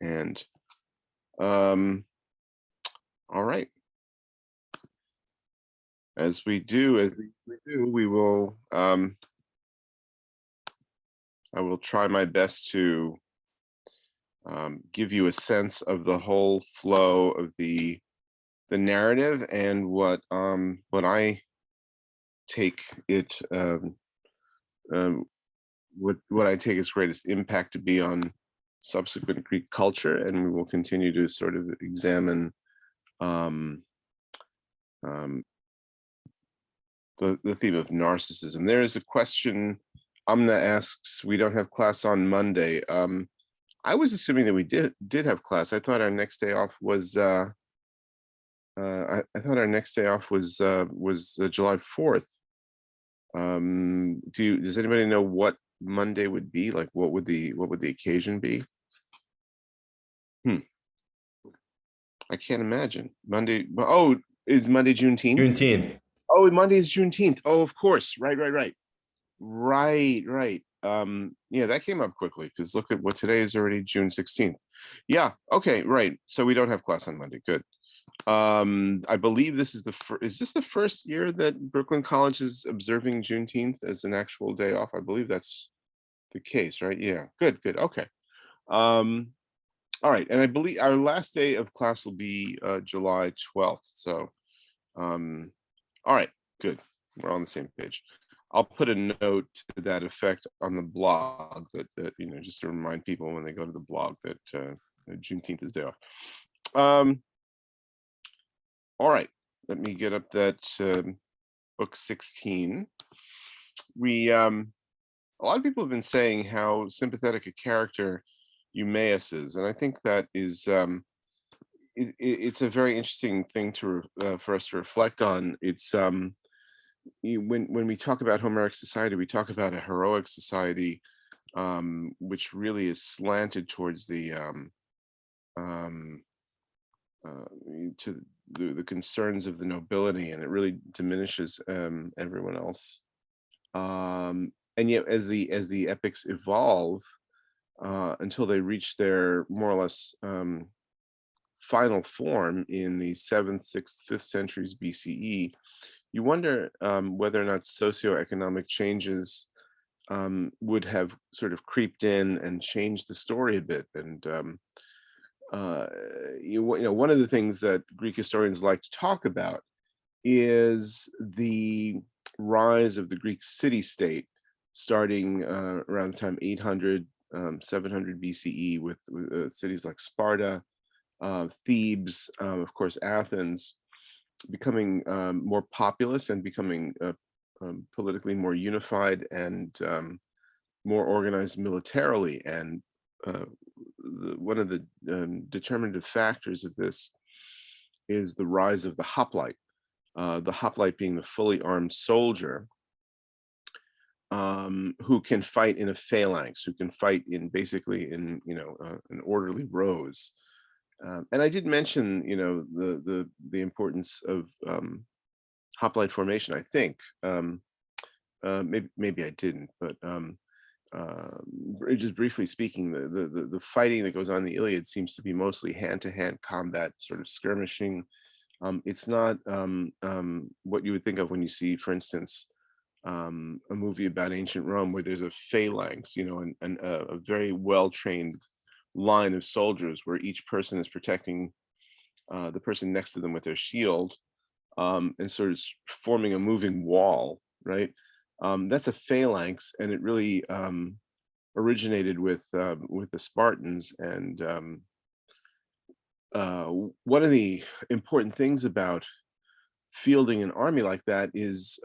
And all right, as we do, we will. I will try my best to give you a sense of the whole flow of the narrative and what I take it what I take its greatest impact to be on subsequent Greek culture, and we will continue to sort of examine um, um, the theme of narcissism. There is a question Amna asks. We don't have class on Monday. I was assuming that we did have class. I thought our next day off was. I thought our next day off was July 4th. Does anybody know what Monday would be? Like, what would the occasion be? I can't imagine. Monday. Oh, is Monday Juneteenth? Juneteenth. Oh, Monday is Juneteenth. Oh, of course. Right. Yeah, that came up quickly because look at what today is, already June 16th. Yeah. Okay. Right. So we don't have class on Monday. Good. I believe this is is this the first year that Brooklyn College is observing Juneteenth as an actual day off? I believe that's the case, right? Yeah. Good. Okay. All right, and I believe our last day of class will be July 12th. So, all right, good. We're on the same page. I'll put a note to that effect on the blog that just to remind people when they go to the blog that Juneteenth is day off. All right, let me get up that book 16. We a lot of people have been saying how sympathetic a character Eumaeus is, and I think that is it's a very interesting thing to for us to reflect on. It's when we talk about Homeric society, we talk about a heroic society, which really is slanted towards the to the concerns of the nobility, and it really diminishes everyone else. And yet, as the epics evolve until they reach their more or less final form in the 7th, 6th, 5th centuries BCE, you wonder whether or not socioeconomic changes would have sort of creeped in and changed the story a bit. And one of the things that Greek historians like to talk about is the rise of the Greek city-state, starting around the time 800, 700 BCE with cities like Sparta, Thebes, of course, Athens, becoming more populous and becoming politically more unified and more organized militarily. And one of the determinative factors of this is the rise of the hoplite. The hoplite being the fully armed soldier who can fight in a phalanx, who can fight in basically in an orderly rows. And I did mention the importance of hoplite formation. I think maybe I didn't, but just briefly speaking, the fighting that goes on in the Iliad seems to be mostly hand-to-hand combat, sort of skirmishing. It's not what you would think of when you see, for instance, a movie about ancient Rome where there's a phalanx, and a very well-trained line of soldiers where each person is protecting the person next to them with their shield, and sort of forming a moving wall, right? That's a phalanx, and it really originated with the Spartans. And one of the important things about fielding an army like that is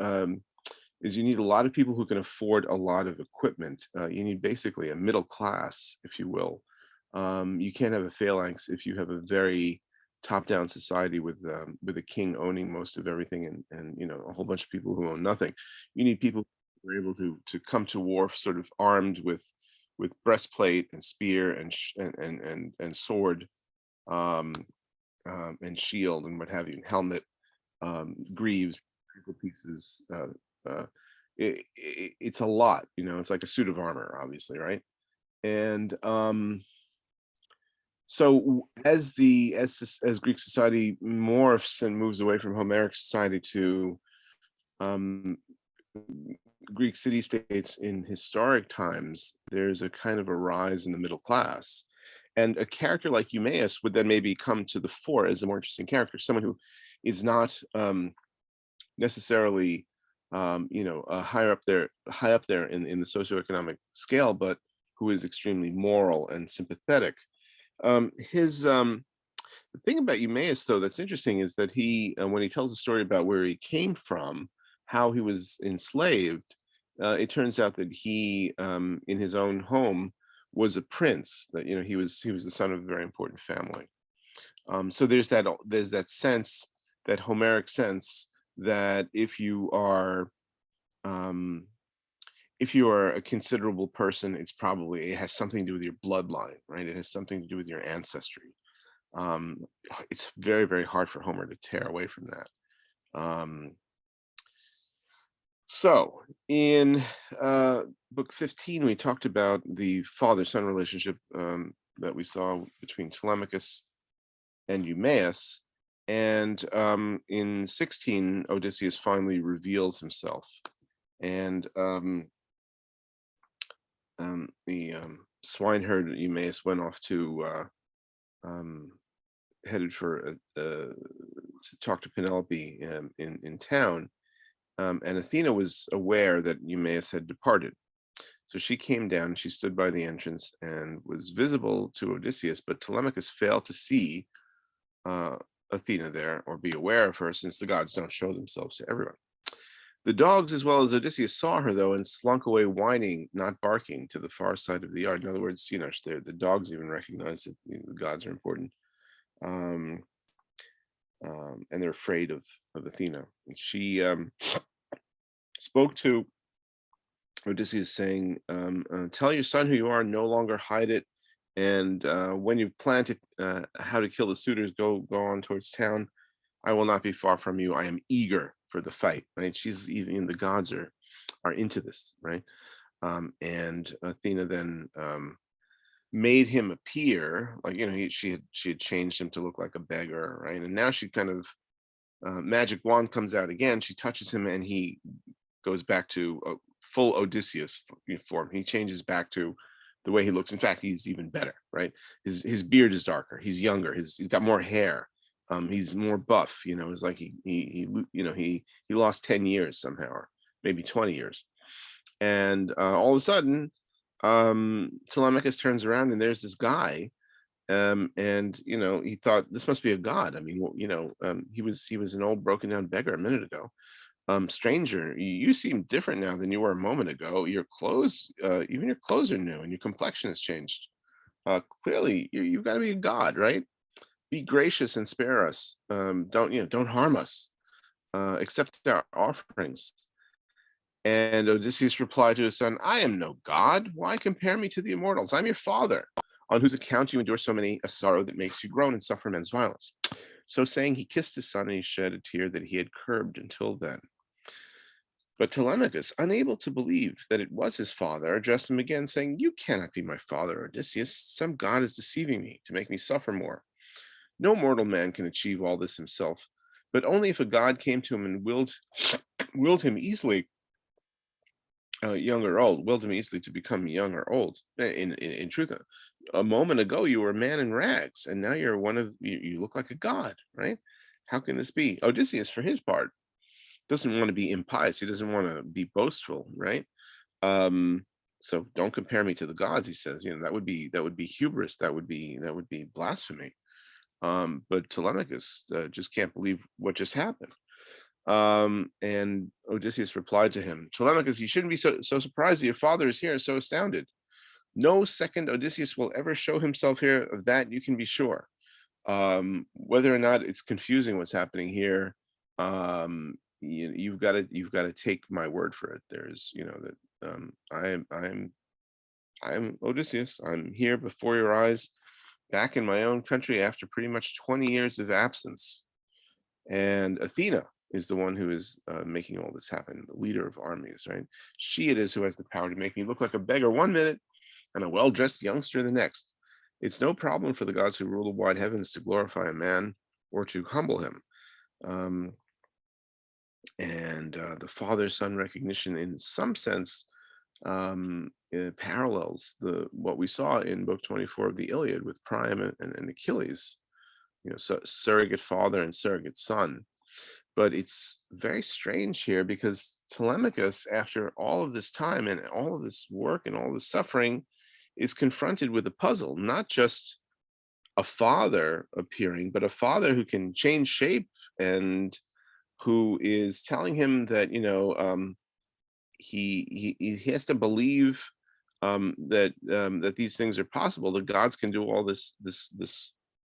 you need a lot of people who can afford a lot of equipment. You need basically a middle class, if you will. You can't have a phalanx if you have a very top-down society with a king owning most of everything, and a whole bunch of people who own nothing. You need people who are able to come to war sort of armed with breastplate and spear and sword, and shield and what have you, and helmet, greaves, ankle pieces. It's a lot, it's like a suit of armor, obviously, right? And as Greek society morphs and moves away from Homeric society to um, Greek city states in historic times, there's a kind of a rise in the middle class. And a character like Eumaeus would then maybe come to the fore as a more interesting character, someone who is not necessarily high up there in the socioeconomic scale, but who is extremely moral and sympathetic. His The thing about Eumaeus, though, that's interesting is that when he tells a story about where he came from, how he was enslaved, it turns out that he, in his own home, was a prince. That he was the son of a very important family. So there's that sense, that Homeric sense, that um, if you are a considerable person, it has something to do with your bloodline, right? It has something to do with your ancestry. um, it's very, very hard for Homer to tear away from that. So in book 15, we talked about the father-son relationship that we saw between Telemachus and Eumaeus. And in 16, Odysseus finally reveals himself. And the swineherd Eumaeus went off um, headed to talk to Penelope in town, and Athena was aware that Eumaeus had departed. So she came down, she stood by the entrance and was visible to Odysseus, but Telemachus failed to see uh, Athena there or be aware of her, since the gods don't show themselves to everyone. The dogs, as well as Odysseus, saw her, though, and slunk away whining, not barking, to the far side of the yard. In other words, the dogs even recognize that the gods are important. Um, and they're afraid of Athena. And she spoke to Odysseus, saying, "Tell your son who you are, no longer hide it. And when you plan to how to kill the suitors, go on towards town. I will not be far from you. I am eager for the fight." Right? She's even the gods are into this, right? And Athena then made him appear like she had changed him to look like a beggar, right? And now she kind of magic wand comes out again. She touches him, and he goes back to a full Odysseus form. He changes back to the way he looks. In fact, he's even better, right? His beard is darker. He's younger. He's got more hair. He's more buff. It's like he lost 10 years somehow, or maybe 20 years. And all of a sudden, Telemachus turns around, and there's this guy. And he thought, this must be a god. I mean, he was an old broken down beggar a minute ago. Stranger, you seem different now than you were a moment ago. Your clothes, even your clothes are new, and your complexion has changed. Clearly, you've got to be a god, right? Be gracious and spare us. Don't harm us. Accept our offerings. And Odysseus replied to his son, "I am no god. Why compare me to the immortals? I'm your father, on whose account you endure so many a sorrow that makes you groan and suffer men's violence." So saying, he kissed his son, and he shed a tear that he had curbed until then. But Telemachus, unable to believe that it was his father, addressed him again, saying, "You cannot be my father, Odysseus. Some god is deceiving me to make me suffer more. No mortal man can achieve all this himself, but only if a god came to him and willed him easily, young or old, willed him easily to become young or old. In truth, a moment ago you were a man in rags, and now you're you look like a god, right? How can this be?" Odysseus, for his part, doesn't want to be impious. He doesn't want to be boastful, right? Um, so don't compare me to the gods, he says. That would be hubris. That would be blasphemy. But Telemachus just can't believe what just happened. And Odysseus replied to him, "Telemachus, you shouldn't be so surprised that your father is here, so astounded. No second Odysseus will ever show himself here, of that you can be sure. Whether or not it's confusing what's happening here, you've got to take my word for it. There's, that I'm Odysseus. I'm here before your eyes, back in my own country after pretty much 20 years of absence. And Athena is the one who is making all this happen, the leader of armies, right? She it is who has the power to make me look like a beggar one minute and a well-dressed youngster the next. It's no problem for the gods who rule the wide heavens to glorify a man or to humble him. Um, and the father-son recognition, in some sense, parallels the what we saw in book 24 of the Iliad with Priam and Achilles. So surrogate father and surrogate son. But it's very strange here because Telemachus, after all of this time and all of this work and all this suffering, is confronted with a puzzle, not just a father appearing, but a father who can change shape and who is telling him that, he has to believe that these things are possible. The gods can do all this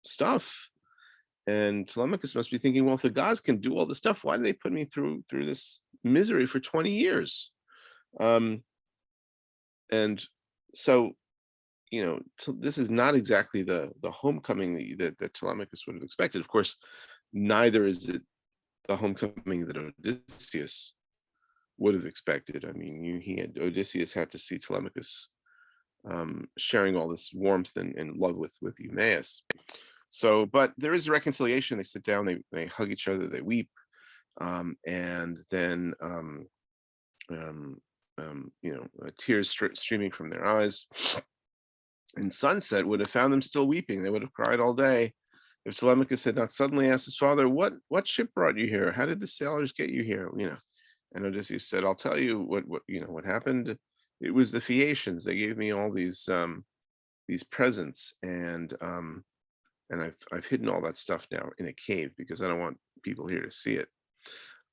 stuff. And Telemachus must be thinking, well, if the gods can do all this stuff, why do they put me through this misery for 20 years? Um, and so, this is not exactly the homecoming that Telemachus would have expected. Of course, neither is it the homecoming that Odysseus would have expected. I mean, Odysseus had to see Telemachus sharing all this warmth and love with Eumaeus. So, but there is a reconciliation. They sit down, they hug each other, they weep, and then tears streaming from their eyes. And sunset would have found them still weeping. They would have cried all day if Telemachus had not suddenly asked his father, "What ship brought you here? How did the sailors get you here?" And Odysseus said, "I'll tell you what happened. It was the Phaeacians. They gave me all these presents, and I've hidden all that stuff now in a cave because I don't want people here to see it.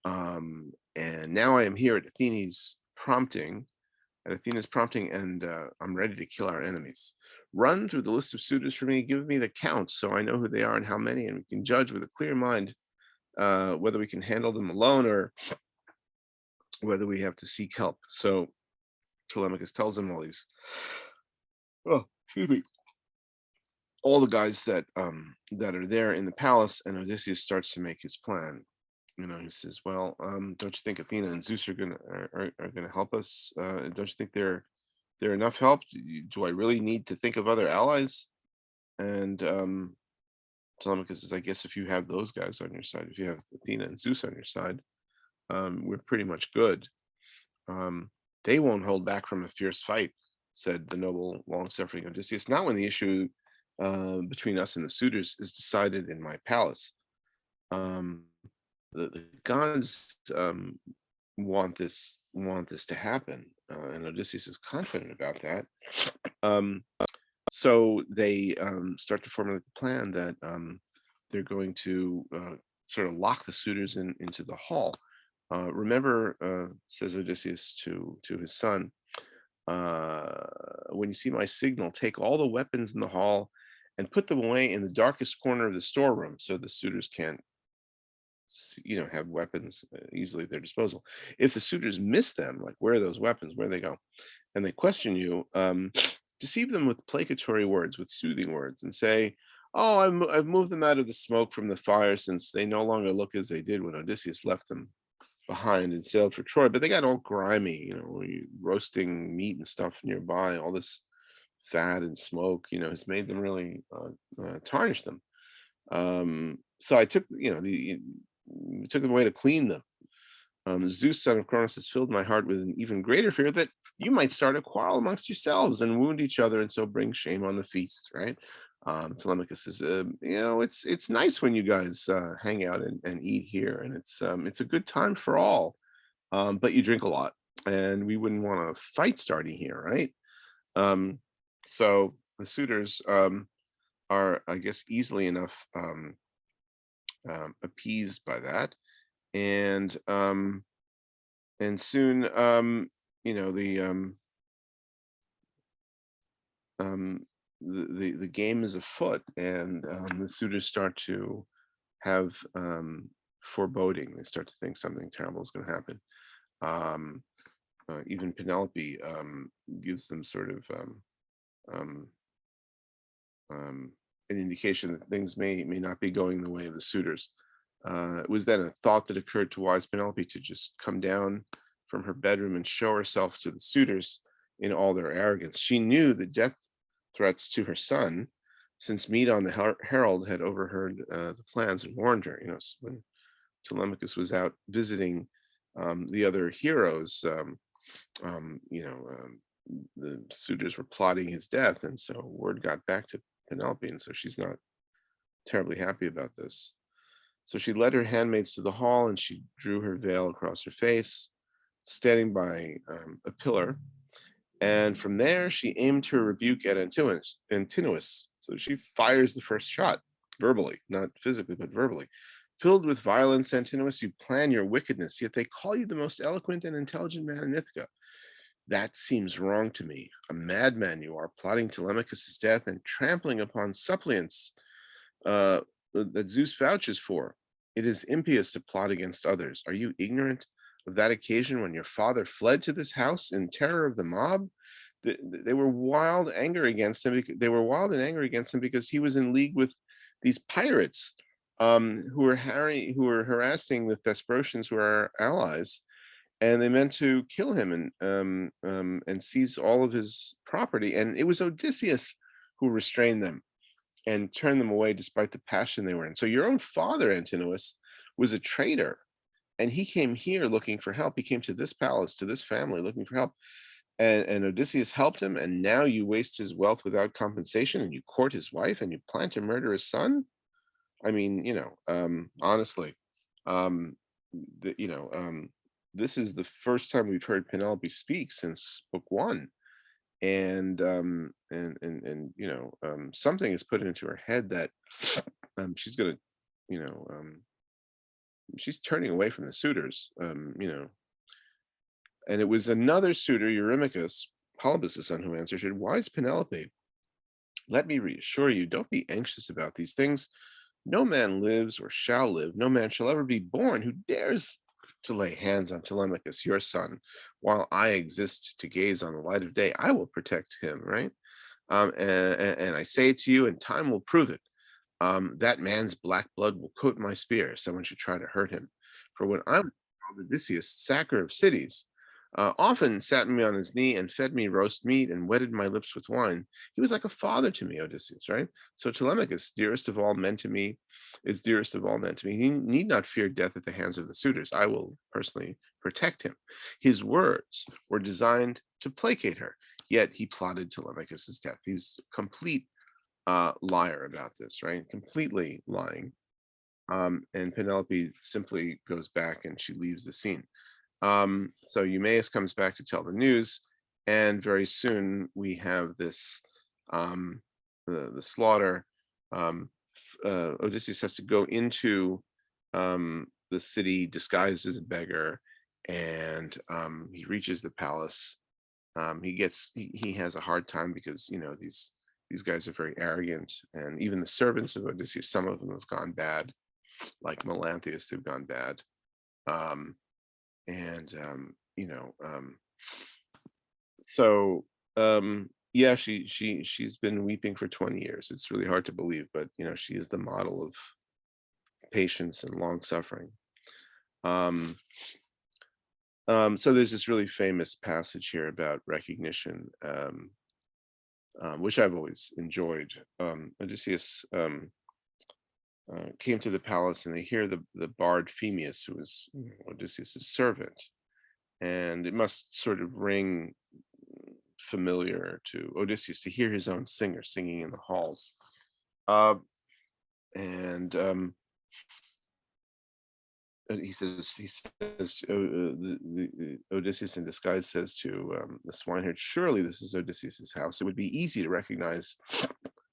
And now I am here at Athena's prompting, and I'm ready to kill our enemies. Run through the list of suitors for me. Give me the count so I know who they are and how many, and we can judge with a clear mind whether we can handle them alone or whether we have to seek help." So Telemachus tells him excuse me, all the guys that are there in the palace, and Odysseus starts to make his plan. He says, "Well, don't you think Athena and Zeus are gonna help us? Don't you think they're enough help? Do I really need to think of other allies?" And Telemachus says, "I guess if you have those guys on your side, if you have Athena and Zeus on your side, we're pretty much good. Um, they won't hold back from a fierce fight," said the noble, long-suffering Odysseus. "Not when the issue between us and the suitors is decided in my palace. Um, the gods want this to happen, and Odysseus is confident about that. Um, so they start to formulate the plan that they're going to sort of lock the suitors into the hall. Remember, says Odysseus to his son, when you see my signal, take all the weapons in the hall and put them away in the darkest corner of the storeroom so the suitors can't have weapons easily at their disposal. If the suitors miss them, like, where are those weapons, where they go, and they question you, deceive them with placatory words, with soothing words, and say, "Oh, I've moved them out of the smoke from the fire, since they no longer look as they did when Odysseus left them behind and sailed for Troy, but they got all grimy, roasting meat and stuff nearby. All this fat and smoke, has made them really tarnish them. So I took them away to clean them. Zeus, son of Cronus, has filled my heart with an even greater fear that you might start a quarrel amongst yourselves and wound each other, and so bring shame on the feast." Right? Telemachus says, "It's nice when you guys hang out and eat here, and it's a good time for all. But you drink a lot, and we wouldn't want a fight starting here, right?" Um, so the suitors are, I guess, easily enough appeased by that, and soon, the um, the game is afoot, and the suitors start to have foreboding. They start to think something terrible is going to happen. Um, Even Penelope gives them sort of um, um, an indication that things may not be going the way of the suitors. It was then a thought that occurred to wise Penelope to just come down from her bedroom and show herself to the suitors in all their arrogance. She knew the death threats to her son, since Medon the herald had overheard the plans and warned her. When Telemachus was out visiting the other heroes, the suitors were plotting his death, and so word got back to Penelope, and so she's not terribly happy about this. So she led her handmaids to the hall, and she drew her veil across her face, standing by a pillar. And from there, she aimed her rebuke at Antinous. So she fires the first shot, verbally, not physically, but verbally. Filled with violence, Antinous, you plan your wickedness, yet they call you the most eloquent and intelligent man in Ithaca. That seems wrong to me. A madman you are, plotting Telemachus' death and trampling upon suppliants uh, that Zeus vouches for. It is impious to plot against others. Are you ignorant of that occasion when your father fled to this house in terror of the mob? They were wild anger against him. They were wild and angry against him because he was in league with these pirates who were harassing the Thesprotians, who are our allies, and they meant to kill him and seize all of his property. And it was Odysseus who restrained them and turned them away despite the passion they were in. So your own father, Antinous, was a traitor, and he came here looking for help. He came to this palace, to this family, looking for help. And Odysseus helped him, and now you waste his wealth without compensation, and you court his wife, and you plan to murder his son. I mean, honestly, um, the, you know, this is the first time we've heard Penelope speak since book one, and something is put into her head that she's gonna, you know, she's turning away from the suitors, and it was another suitor, Eurymachus, Polybus' son, who answered, "Wise Penelope, let me reassure you, don't be anxious about these things. No man lives or shall live, no man shall ever be born who dares to lay hands on Telemachus, your son, while I exist to gaze on the light of day. I will protect him," right? And I say it to you, and time will prove it. That man's black blood will coat my spear if someone should try to hurt him. For when I was called Odysseus, sacker of cities, often sat me on his knee and fed me roast meat and wetted my lips with wine. He was like a father to me, Odysseus, right? So Telemachus, dearest of all men to me, is dearest of all men to me. He need not fear death at the hands of the suitors. I will personally protect him. His words were designed to placate her, yet he plotted Telemachus's death. He was a complete liar about this, right? Completely lying. And Penelope simply goes back and she leaves the scene. So Eumaeus comes back to tell the news, and very soon we have this the slaughter. Odysseus has to go into the city disguised as a beggar, and he reaches the palace. He has a hard time because these guys are very arrogant, and even the servants of Odysseus, some of them have gone bad, like Melanthius, they've gone bad. Um, and so yeah, she's been weeping for 20 years. It's really hard to believe, but she is the model of patience and long suffering. um so there's this really famous passage here about recognition, which I've always enjoyed. Odysseus came to the palace, and they hear the bard Phemius, who is Odysseus's servant, and it must sort of ring familiar to Odysseus to hear his own singer singing in the halls. Uh, and he says, Odysseus in disguise says to the swineherd, "Surely this is Odysseus's house. It would be easy to recognize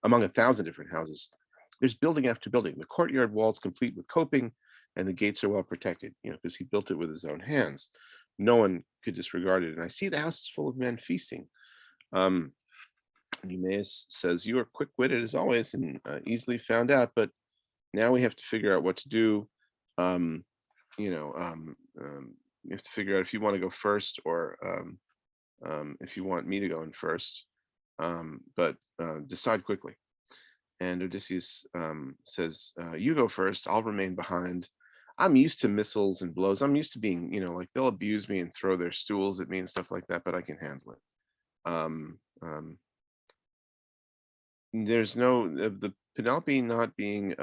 among 1,000 different houses. There's building after building, the courtyard walls complete with coping, and the gates are well protected, because he built it with his own hands. No one could disregard it. And I see the house is full of men feasting." Um, Eumaeus says, "You are quick-witted as always and easily found out, but now we have to figure out what to do. Um, you have to figure out if you want to go first, or if you want me to go in first, but decide quickly." And Odysseus says, "You go first. I'll remain behind. I'm used to missiles and blows. I'm used to being, like they'll abuse me and throw their stools at me and stuff like that, but I can handle it." Um, um, there's no the Penelope not being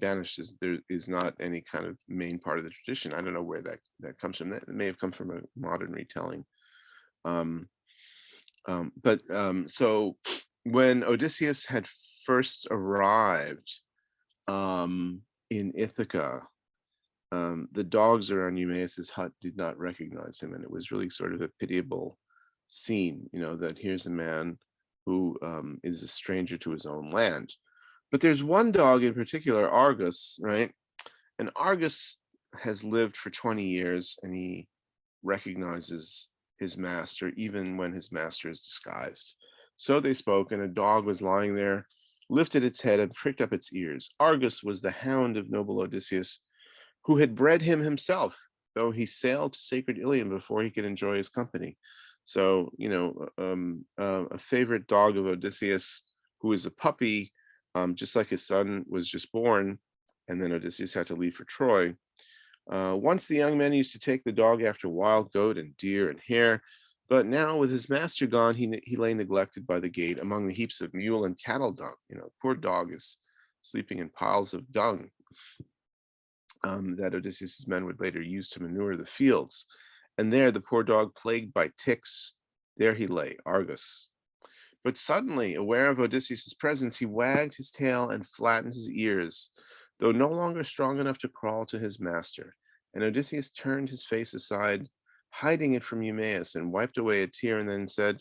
banished is there is not any kind of main part of the tradition. I don't know where that comes from. That may have come from a modern retelling. Um, so when Odysseus had first arrived in Ithaca, the dogs around Eumaeus's hut did not recognize him, and it was really sort of a pitiable scene. That here's a man who is a stranger to his own land. But there's one dog in particular, Argus, right? And Argus has lived for 20 years, and he recognizes his master even when his master is disguised. So they spoke, and a dog was lying there, lifted its head and pricked up its ears. Argus was the hound of noble Odysseus, who had bred him himself, though he sailed to sacred Ilium before he could enjoy his company. So, a favorite dog of Odysseus, who is a puppy, just like his son was just born, and then Odysseus had to leave for Troy. Once the young men used to take the dog after wild goat and deer and hare, but now with his master gone, he lay neglected by the gate among the heaps of mule and cattle dung. The poor dog is sleeping in piles of dung that Odysseus's men would later use to manure the fields. And there, the poor dog, plagued by ticks, there he lay, Argus. But suddenly, aware of Odysseus's presence, he wagged his tail and flattened his ears, though no longer strong enough to crawl to his master. And Odysseus turned his face aside, hiding it from Eumaeus, and wiped away a tear, and then said,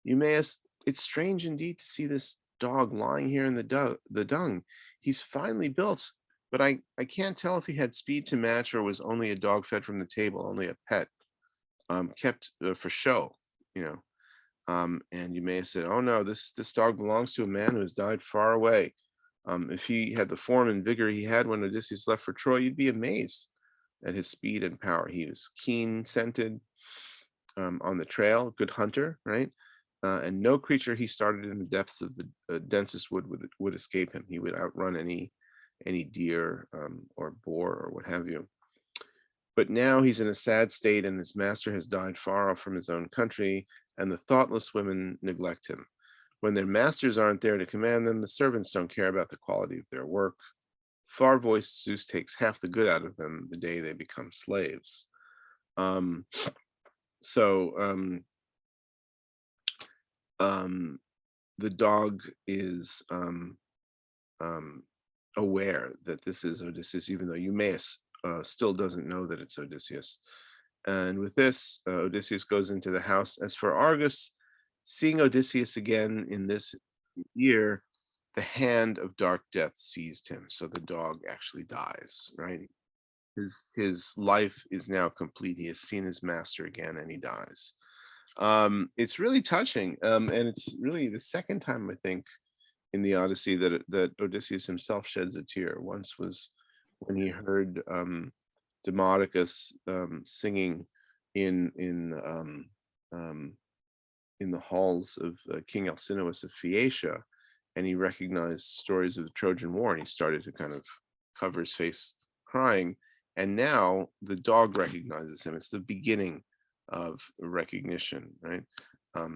Eumaeus, it's strange indeed to see this dog lying here in the dung. He's finely built, but I can't tell if he had speed to match or was only a dog fed from the table, only a pet, kept for show, you know. And Eumaeus said, "Oh no, this dog belongs to a man who has died far away. If he had the form and vigor he had when Odysseus left for Troy, you'd be amazed at his speed and power. He was keen-scented, on the trail, good hunter, right? And no creature he started in the depths of the densest wood would escape him. He would outrun any deer or boar or what have you. But now he's in a sad state, and his master has died far off from his own country, and the thoughtless women neglect him. When their masters aren't there to command them, the servants don't care about the quality of their work. Far-voiced Zeus takes half the good out of them the day they become slaves." Um, so the dog is aware that this is Odysseus, even though Eumaeus still doesn't know that it's Odysseus. And with this, Odysseus goes into the house. As for Argus, seeing Odysseus again in this year, the hand of dark death seized him. So the dog actually dies, right? His life is now complete. He has seen his master again, and he dies. It's really touching, and it's really the second time I think in the Odyssey that Odysseus himself sheds a tear. Once was when he heard Demodocus singing in in um, um, in the halls of King Alcinous of Phaeacia, and he recognized stories of the Trojan War, and he started to kind of cover his face crying. And now the dog recognizes him. It's the beginning of recognition, right?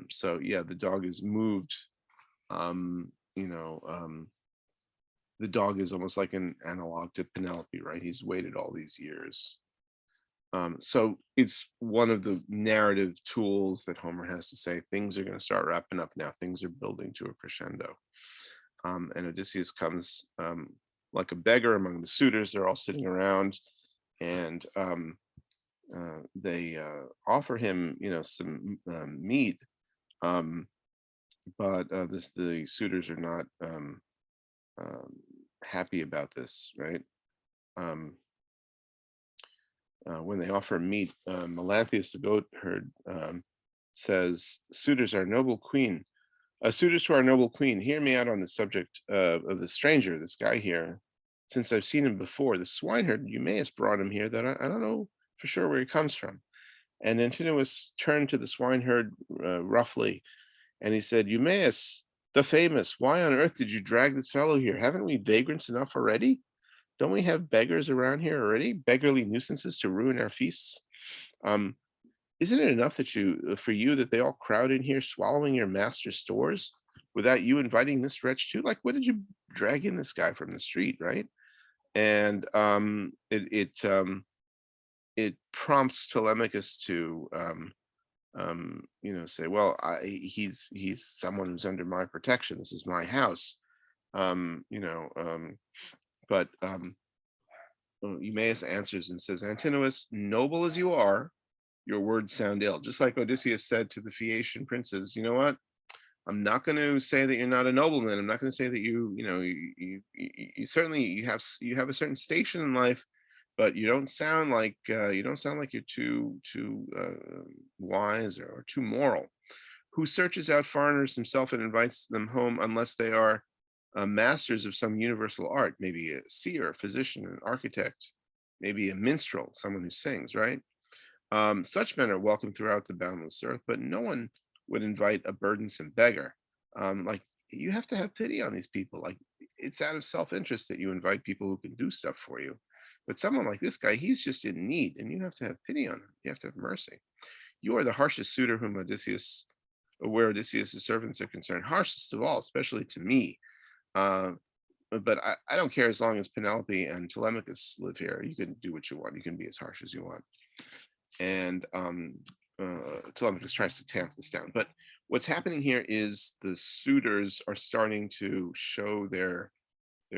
So yeah, the dog is moved. Um, you know, the dog is almost like an analog to Penelope, right? He's waited all these years. So it's one of the narrative tools that Homer has to say things are going to start wrapping up now. Things are building to a crescendo. And Odysseus comes like a beggar among the suitors. They're all sitting around, and they offer him, some meat. Um, but the suitors are not um, happy about this, right? Um, when they offer meat, Melanthius, the goat herd, says, "Suitors, our noble queen, suitors to our noble queen, hear me out on the subject of the stranger, this guy here. Since I've seen him before, the swineherd Eumaeus brought him here. That I don't know for sure where he comes from." And Antinous turned to the swineherd roughly, and he said, "Eumaeus, the famous, why on earth did you drag this fellow here? Haven't we vagrants enough already? Don't we have beggars around here already? Beggarly nuisances to ruin our feasts? Um, isn't it enough that for you that they all crowd in here swallowing your master's stores? without you inviting this wretch too? Like, what did you drag in this guy from the street, right? And it prompts Telemachus to say, well, he's someone who's under my protection. This is my house. Um, you know, um, but Eumaeus answers and says, Antinous, noble as you are, your words sound ill. Just like Odysseus said to the Phaeacian princes, you know what? I'm not going to say that you're not a nobleman. I'm not going to say that you certainly you have a certain station in life, but you don't sound like you're too wise or too moral. Who searches out foreigners himself and invites them home unless they are masters of some universal art, maybe a seer, a physician, an architect, maybe a minstrel, someone who sings, right? Such men are welcome throughout the boundless earth, but no one would invite a burdensome beggar. Like, you have to have pity on these people. Like, it's out of self-interest that you invite people who can do stuff for you. But someone like this guy, he's just in need, and you have to have pity on him. You have to have mercy. You are the harshest suitor whom where Odysseus' servants are concerned, harshest of all, especially to me. Uh, but I don't care as long as Penelope and Telemachus live here. You can do what you want. You can be as harsh as you want. And Telemachus tries to tamp this down. But what's happening here is the suitors are starting to show their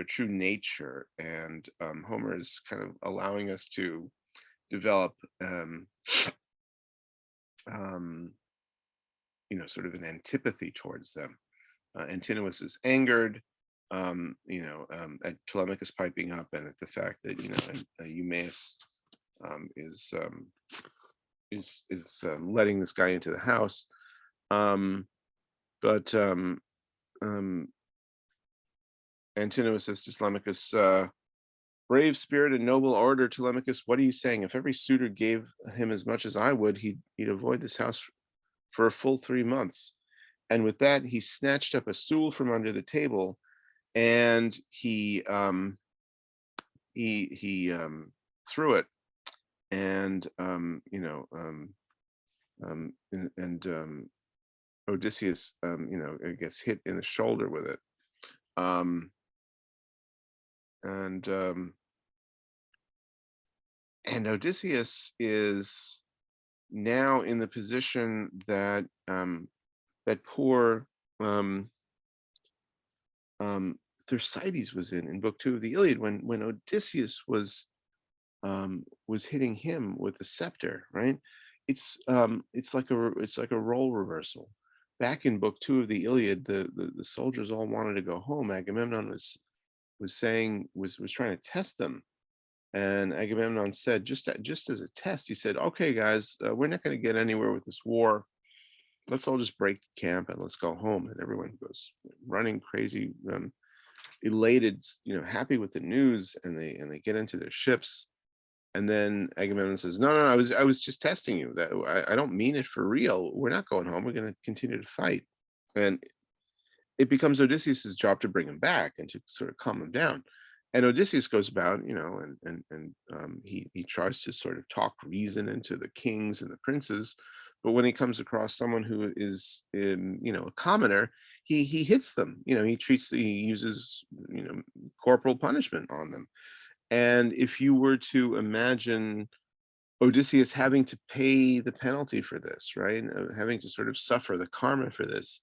true nature, and Homer is kind of allowing us to develop, sort of an antipathy towards them. Antinous is angered, at Telemachus piping up, and at the fact that Eumaeus is letting this guy into the house. But Antinous says to Telemachus, brave spirit and noble orator Telemachus, what are you saying? If every suitor gave him as much as I would, he'd avoid this house for a full 3 months. And with that, he snatched up a stool from under the table, and he threw it, and Odysseus gets hit in the shoulder with it, and Odysseus is now in the position that that poor Thersites was in Book 2 of the Iliad, when Odysseus was hitting him with the scepter, right? It's like a role reversal. Back in Book 2 of the Iliad, the soldiers all wanted to go home. Agamemnon was trying to test them, and Agamemnon said, just as a test, he said, "Okay, guys, we're not going to get anywhere with this war. Let's all just break camp and let's go home." And everyone goes running crazy, elated, happy with the news, and they get into their ships. And then Agamemnon says, "No, no, I was just testing you. That I don't mean it for real. We're not going home. We're going to continue to fight." And it becomes Odysseus's job to bring him back and to sort of calm him down. And Odysseus goes about, he tries to sort of talk reason into the kings and the princes, but when he comes across someone who is, a commoner, he hits them. He uses, corporal punishment on them. And if you were to imagine Odysseus having to pay the penalty for this, right, having to sort of suffer the karma for this,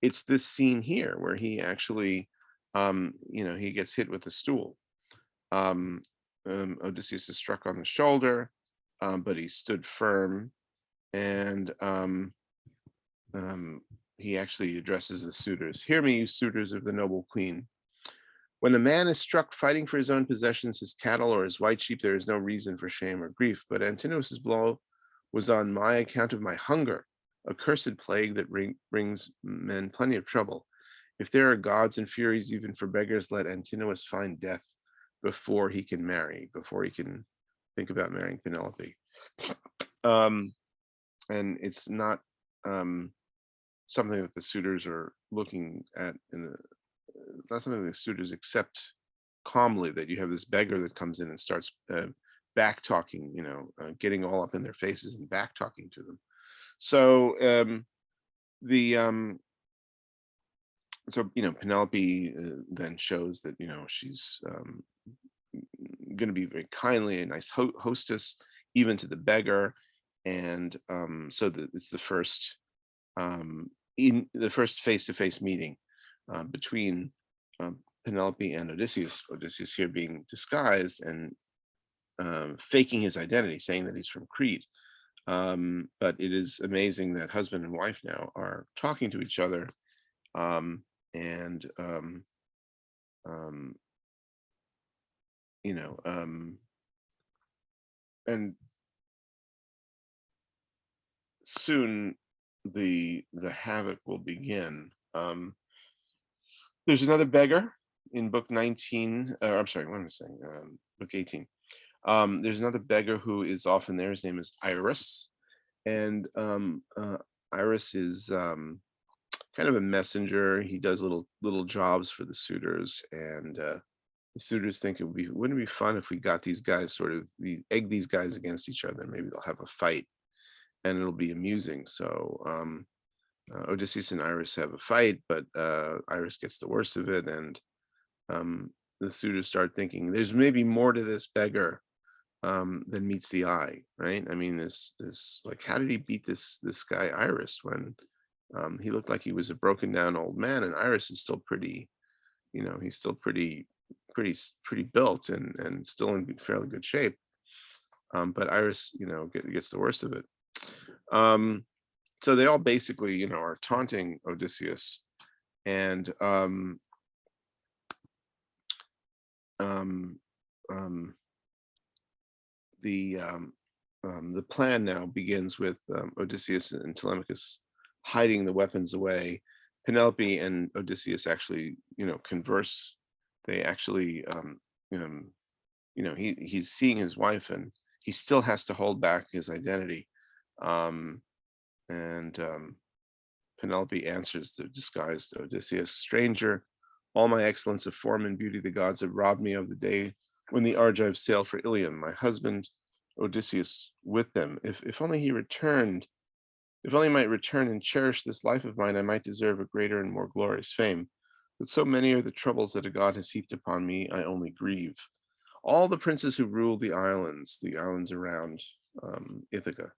it's this scene here where he actually, he gets hit with a stool. Odysseus is struck on the shoulder, but he stood firm, and he actually addresses the suitors. "Hear me, you suitors of the noble queen. When a man is struck fighting for his own possessions, his cattle, or his white sheep, there is no reason for shame or grief. But Antinous' blow was on my account of my hunger, a cursed plague that brings men plenty of trouble. If there are gods and furies even for beggars, let Antinous find death before he can think about marrying Penelope." And it's not something that the suitors are looking at it's not something the suitors accept calmly, that you have this beggar that comes in and starts back talking, getting all up in their faces and back talking to them. So the So Penelope then shows that she's going to be very kindly a nice hostess, even to the beggar, and so it's the first in the first face-to-face meeting between Penelope and Odysseus. Odysseus here being disguised and faking his identity, saying that he's from Crete. But it is amazing that husband and wife now are talking to each other, um, and um, you know, and soon the havoc will begin. There's another beggar in book 19. I'm sorry, what am I saying? Book 18. There's another beggar who is often there. His name is Iris, and Iris is kind of a messenger. He does little jobs for the suitors, and the suitors think wouldn't it be fun if we got these guys egg these guys against each other. Maybe they'll have a fight, and it'll be amusing. So Odysseus and Iris have a fight, but Iris gets the worst of it, and um, the suitors start thinking there's maybe more to this beggar than meets the eye, right? I mean, this like, how did he beat this guy Iris when he looked like he was a broken down old man, and Iris is still pretty, he's still pretty built and still in fairly good shape. But Iris, gets the worst of it. Um, so they all basically, are taunting Odysseus, and um, um, the plan now begins with Odysseus and Telemachus hiding the weapons away. Penelope and Odysseus actually, converse. They actually, he's seeing his wife, and he still has to hold back his identity. And Penelope answers the disguised Odysseus, "Stranger, all my excellence of form and beauty the gods have robbed me of the day when the Argives sailed for Ilium. My husband Odysseus with them. If only he returned, if only he might return and cherish this life of mine, I might deserve a greater and more glorious fame. But so many are the troubles that a god has heaped upon me, I only grieve. All the princes who rule the islands around Ithaca,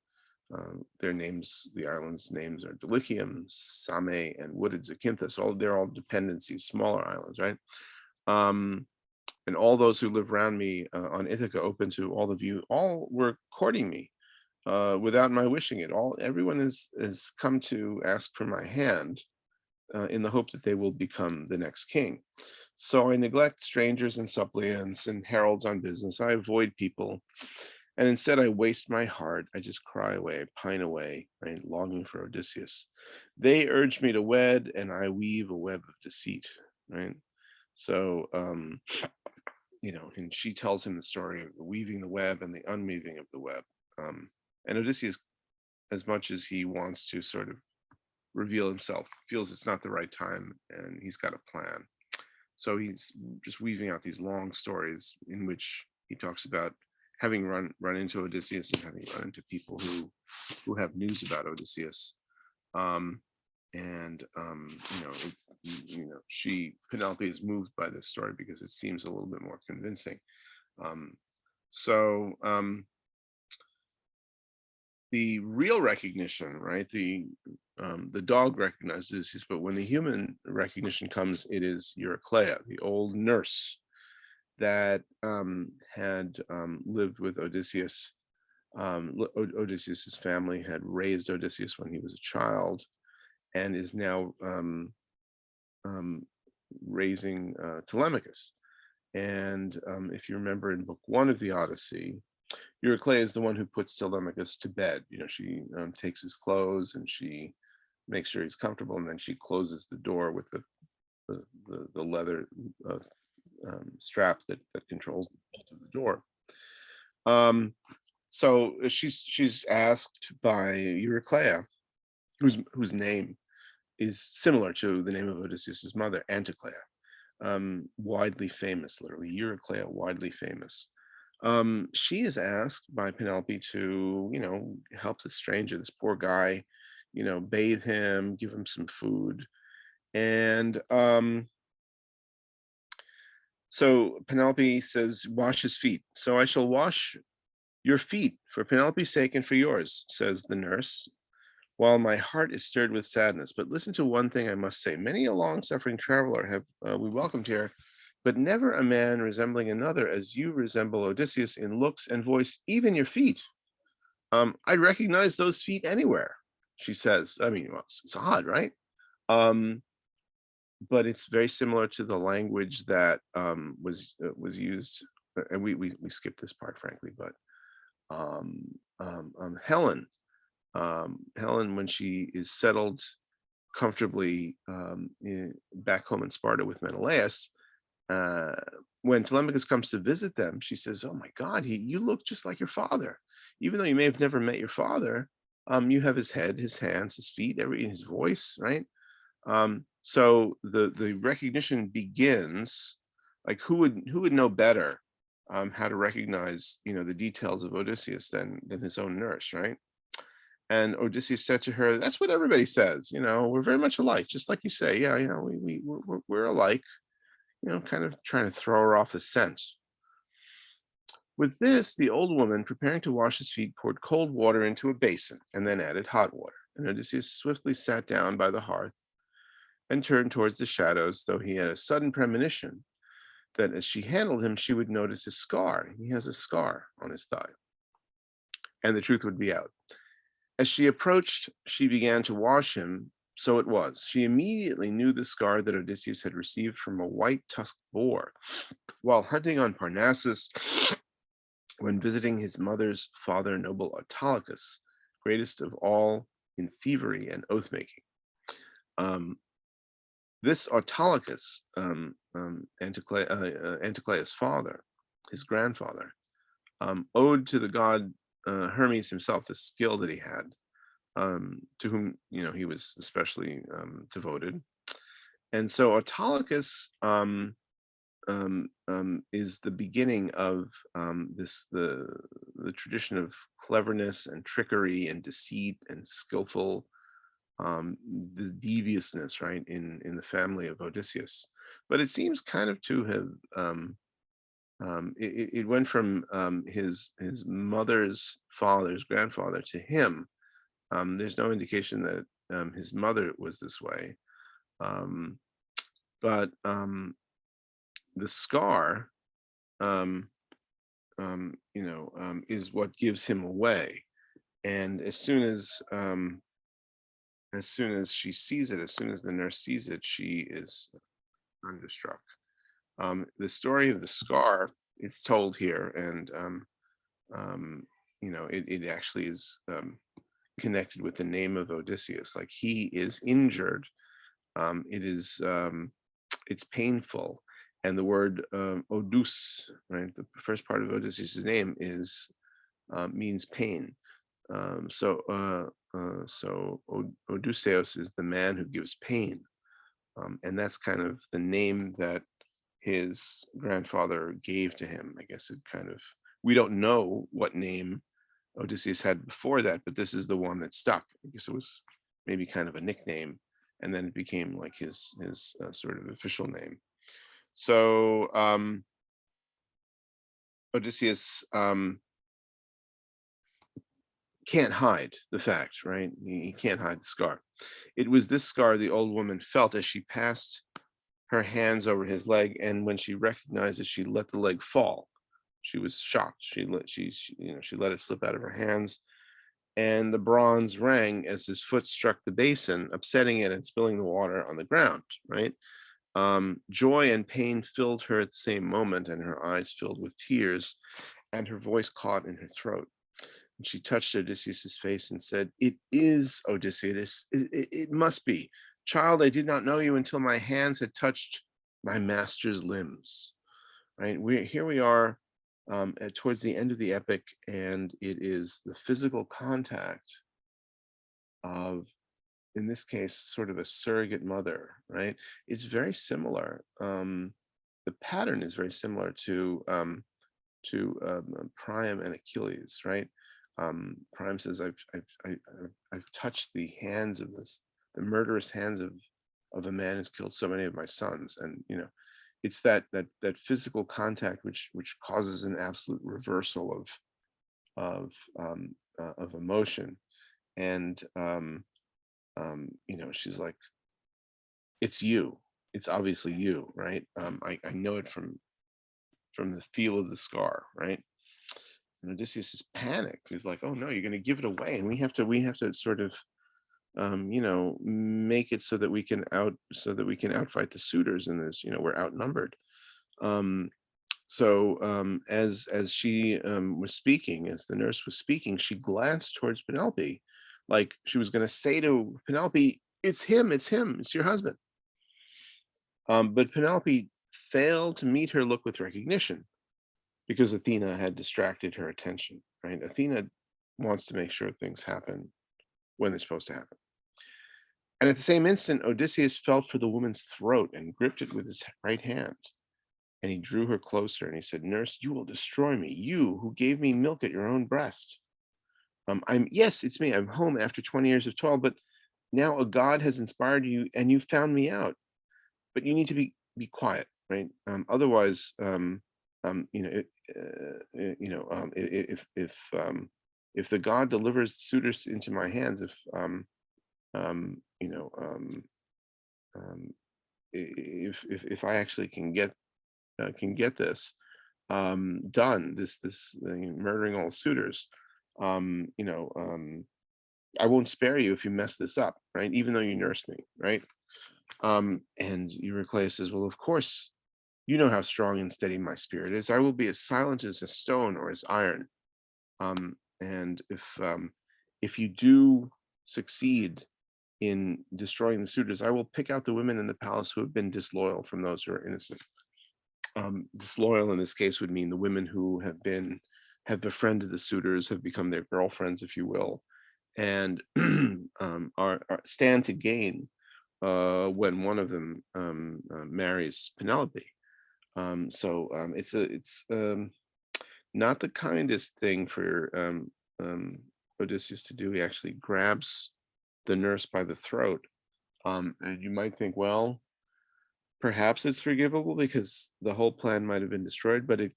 their names, the islands' names are Dulichium, Same, and wooded Zacynthus. They're all dependencies, smaller islands, right? And all those who live around me on Ithaca, open to all of you, all were courting me without my wishing it. Everyone has come to ask for my hand in the hope that they will become the next king. So I neglect strangers and suppliants and heralds on business. I avoid people, and instead I waste my heart. I just cry away, pine away, right, longing for Odysseus. They urge me to wed, and I weave a web of deceit, right? So, and she tells him the story of weaving the web and the unweaving of the web. And Odysseus, as much as he wants to sort of reveal himself, feels it's not the right time, and he's got a plan. So he's just weaving out these long stories in which he talks about having run into Odysseus and having run into people who have news about Odysseus. And Penelope is moved by this story because it seems a little bit more convincing. So the real recognition, right? The dog recognizes Odysseus, but when the human recognition comes, it is Eurycleia, the old nurse that had lived with Odysseus. Odysseus's family had raised Odysseus when he was a child, and is now raising Telemachus. And if you remember in book 1 of the Odyssey, Eurycleia is the one who puts Telemachus to bed. She takes his clothes and she makes sure he's comfortable, and then she closes the door with the leather strap that controls the bolt of the door. So she's asked by Eurycleia, whose name is similar to the name of Odysseus's mother, Anticleia, widely famous, literally Eurycleia, widely famous. She is asked by Penelope to, help the stranger, this poor guy, bathe him, give him some food. And so Penelope says, "Wash his feet." "So I shall wash your feet for Penelope's sake and for yours," says the nurse, "while my heart is stirred with sadness. But listen to one thing I must say. Many a long-suffering traveler have we welcomed here, but never a man resembling another as you resemble Odysseus in looks and voice, even your feet. I'd recognize those feet anywhere," she says. I mean, well, it's odd, right? Um, but it's very similar to the language that was used, and we skipped this part, frankly, but um, Helen, Helen, when she is settled comfortably back home in Sparta with Menelaus, uh, when Telemachus comes to visit them, she says, "Oh my God, you look just like your father. Even though you may have never met your father, you have his head, his hands, his feet, every his voice, right?" So the recognition begins. Like who would know better how to recognize the details of Odysseus than his own nurse, right? And Odysseus said to her, "That's what everybody says. We're very much alike, just like you say. Yeah, we're alike." Kind of trying to throw her off the scent. With this, the old woman, preparing to wash his feet, poured cold water into a basin and then added hot water. And Odysseus swiftly sat down by the hearth and turned towards the shadows, though he had a sudden premonition that as she handled him, she would notice his scar. He has a scar on his thigh, and the truth would be out. As she approached, she began to wash him. So it was. She immediately knew the scar that Odysseus had received from a white-tusked boar while hunting on Parnassus when visiting his mother's father, noble Autolycus, greatest of all in thievery and oath-making. This Autolycus, Anticleus' father, his grandfather, owed to the god Hermes himself the skill that he had, to whom he was especially devoted. And so Autolycus is the beginning of the tradition of cleverness and trickery and deceit and skillful the deviousness, right, in the family of Odysseus. But it seems kind of to have it went from his mother's father's grandfather to him. There's no indication that his mother was this way, um, but the scar, um, is what gives him away. And as soon as she sees it, as soon as the nurse sees it, she is thunderstruck. The story of the scar is told here, and it actually is connected with the name of Odysseus. Like he is injured. It's painful, and the word Odus, right? The first part of Odysseus' name is means pain. Odysseus is the man who gives pain, and that's kind of the name that his grandfather gave to him. I guess it kind of, we don't know what name Odysseus had before that, but this is the one that stuck. I guess it was maybe kind of a nickname, and then it became like his sort of official name. So Odysseus can't hide the fact, right? He can't hide the scar. It was this scar the old woman felt as she passed her hands over his leg, and when she recognized it, she let the leg fall. She was shocked. She let it slip out of her hands, and the bronze rang as his foot struck the basin, upsetting it and spilling the water on the ground. Right. Joy and pain filled her at the same moment, and her eyes filled with tears, and her voice caught in her throat. And she touched Odysseus's face and said, "It is Odysseus. It must be. Child, I did not know you until my hands had touched my master's limbs." Right? We are towards the end of the epic, and it is the physical contact of, in this case, sort of a surrogate mother, right? It's very similar. The pattern is very similar to Priam and Achilles, right? Priam says, I've touched the hands of the murderous hands of of a man who's killed so many of my sons. And it's that physical contact which causes an absolute reversal of of emotion. And she's like, it's you, it's obviously you, right? I know it from the feel of the scar, right? And Odysseus is panicked. He's like, oh no, you're going to give it away, and we have to sort of make it so that we can outfight the suitors in this. We're outnumbered. um as she was speaking, as the nurse was speaking, she glanced towards Penelope, like she was going to say to Penelope, it's him, it's your husband. But Penelope failed to meet her look with recognition because Athena had distracted her attention, right? Athena wants to make sure things happen when they're supposed to happen. And at the same instant, Odysseus felt for the woman's throat and gripped it with his right hand. And he drew her closer and he said, Nurse, you will destroy me, you who gave me milk at your own breast. Yes, it's me. I'm home after 20 years of toil, but now a god has inspired you and you found me out. But you need to be quiet, right? Otherwise, if the god delivers suitors into my hands, um, you know, um, um, if I actually can get this done, this murdering all suitors, um, you know, um, I won't spare you if you mess this up, right? Even though you nursed me, right? And Eurycleia says, well, of course, you know how strong and steady my spirit is. I will be as silent as a stone or as iron. And if you do succeed in destroying the suitors, I will pick out the women in the palace who have been disloyal from those who are innocent. Disloyal in this case would mean the women who have befriended the suitors, have become their girlfriends, if you will, and are stand to gain when one of them marries Penelope. It's not the kindest thing for Odysseus to do. He actually grabs the nurse by the throat, and you might think, well, perhaps it's forgivable because the whole plan might have been destroyed, but it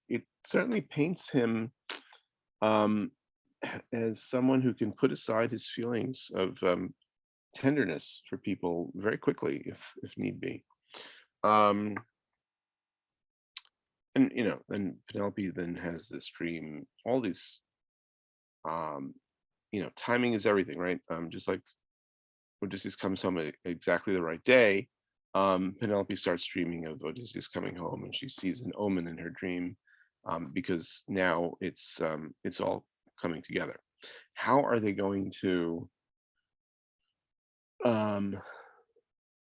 certainly paints him um, as someone who can put aside his feelings of tenderness for people very quickly, if need be. Um, and then Penelope then has this dream. All these, um, timing is everything, right? Just like Odysseus comes home at exactly the right day, Penelope starts dreaming of Odysseus coming home, and she sees an omen in her dream, because now it's all coming together. How are they going to um,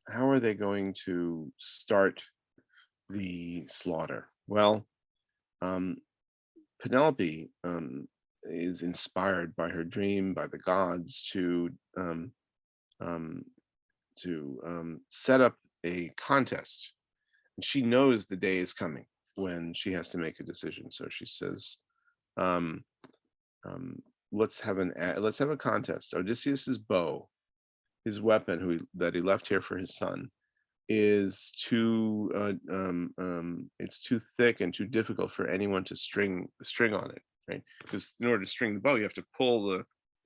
how are they going to start the slaughter? Well, um, Penelope is inspired by her dream, by the gods, um, set up a contest. And she knows the day is coming when she has to make a decision. So she says, um, um, let's have a contest. Odysseus's bow, his weapon, that he left here for his son, is it's too thick and too difficult for anyone to string on it, right? Because in order to string the bow, you have to pull the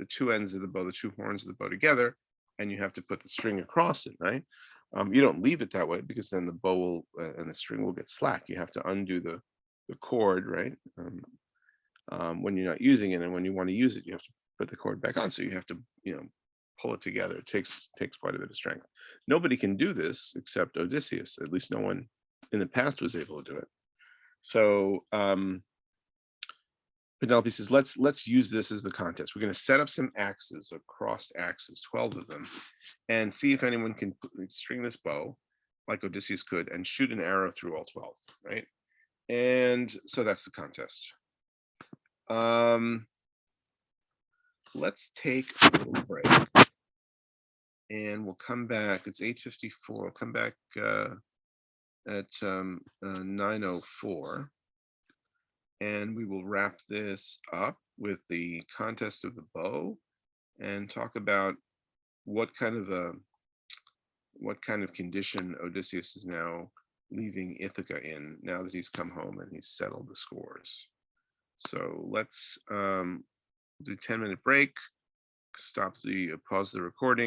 two ends of the bow, the two horns of the bow together, and you have to put the string across it, right? You don't leave it that way because then the bow will and the string will get slack. You have to undo the cord, right? When you're not using it, and when you want to use it, you have to put the cord back on. So you have to, pull it together. It takes quite a bit of strength. Nobody can do this except Odysseus. At least no one in the past was able to do it. So Penelope says, let's use this as the contest. We're going to set up some axes, or crossed axes, 12 of them, and see if anyone can string this bow like Odysseus could and shoot an arrow through all 12, right? And so that's the contest. Let's take a little break, and we'll come back. It's 8:54. We'll come back at 9:04, and we will wrap this up with the contest of the bow and talk about what kind of what kind of condition Odysseus is now leaving Ithaca in, now that he's come home and he's settled the scores. So let's do 10-minute break, pause the recording.